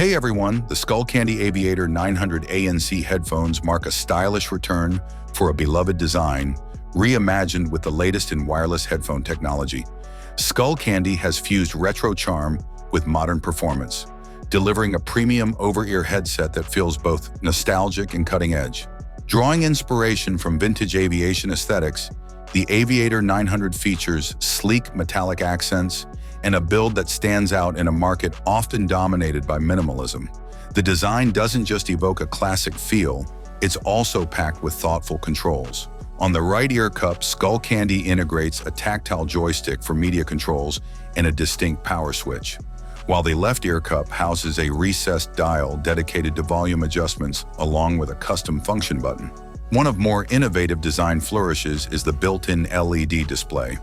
Hey everyone, the Skullcandy Aviator 900 ANC headphones mark a stylish return for a beloved design, reimagined with the latest in wireless headphone technology. Skullcandy has fused retro charm with modern performance, delivering a premium over-ear headset that feels both nostalgic and cutting-edge. Drawing inspiration from vintage aviation aesthetics, the Aviator 900 features sleek metallic accents and a build that stands out in a market often dominated by minimalism. The design doesn't just evoke a classic feel, it's also packed with thoughtful controls. On the right ear cup, Skullcandy integrates a tactile joystick for media controls and a distinct power switch, while the left ear cup houses a recessed dial dedicated to volume adjustments along with a custom function button. One of more innovative design flourishes is the built-in LED display,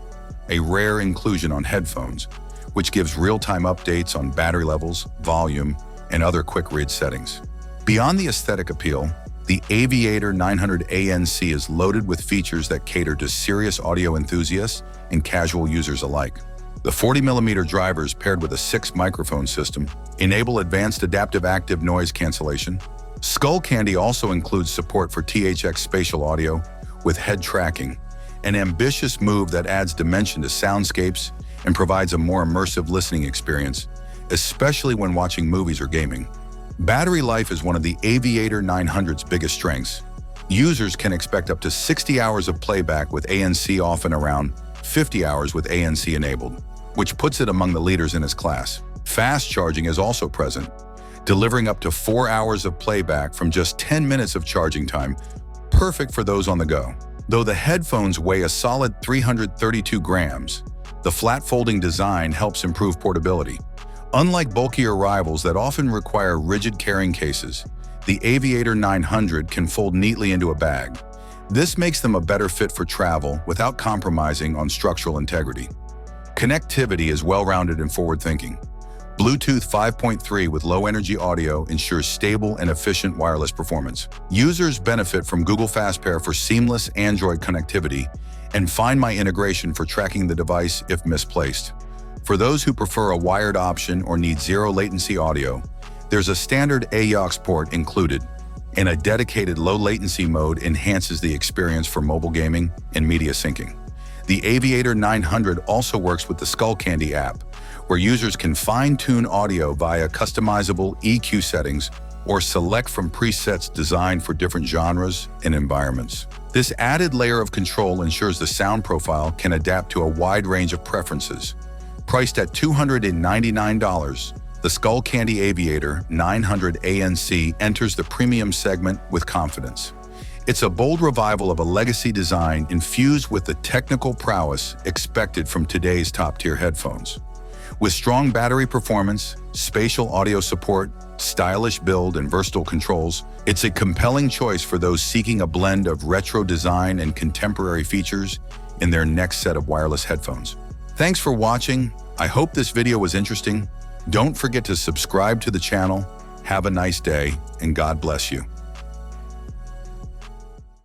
a rare inclusion on headphones, which gives real-time updates on battery levels, volume, and other quick-read settings. Beyond the aesthetic appeal, the Aviator 900 ANC is loaded with features that cater to serious audio enthusiasts and casual users alike. The 40mm drivers paired with a 6-microphone system enable advanced adaptive active noise cancellation. Skullcandy also includes support for THX spatial audio with head tracking, an ambitious move that adds dimension to soundscapes and provides a more immersive listening experience, especially when watching movies or gaming. Battery life is one of the Aviator 900's biggest strengths. Users can expect up to 60 hours of playback with ANC off and around 50 hours with ANC enabled, which puts it among the leaders in its class. Fast charging is also present, delivering up to 4 hours of playback from just 10 minutes of charging time, perfect for those on the go. Though the headphones weigh a solid 332 grams, the flat folding design helps improve portability. Unlike bulkier rivals that often require rigid carrying cases, the Aviator 900 can fold neatly into a bag. This makes them a better fit for travel without compromising on structural integrity. Connectivity is well-rounded and forward-thinking. Bluetooth 5.3 with low-energy audio ensures stable and efficient wireless performance. Users benefit from Google FastPair for seamless Android connectivity and Find My integration for tracking the device if misplaced. For those who prefer a wired option or need zero-latency audio, there's a standard AUX port included, and a dedicated low-latency mode enhances the experience for mobile gaming and media syncing. The Aviator 900 also works with the Skullcandy app, where users can fine-tune audio via customizable EQ settings or select from presets designed for different genres and environments. This added layer of control ensures the sound profile can adapt to a wide range of preferences. Priced at $299, the Skullcandy Aviator 900 ANC enters the premium segment with confidence. It's a bold revival of a legacy design infused with the technical prowess expected from today's top-tier headphones. With strong battery performance, spatial audio support, stylish build, and versatile controls, it's a compelling choice for those seeking a blend of retro design and contemporary features in their next set of wireless headphones. Thanks for watching. I hope this video was interesting. Don't forget to subscribe to the channel. Have a nice day, and God bless you.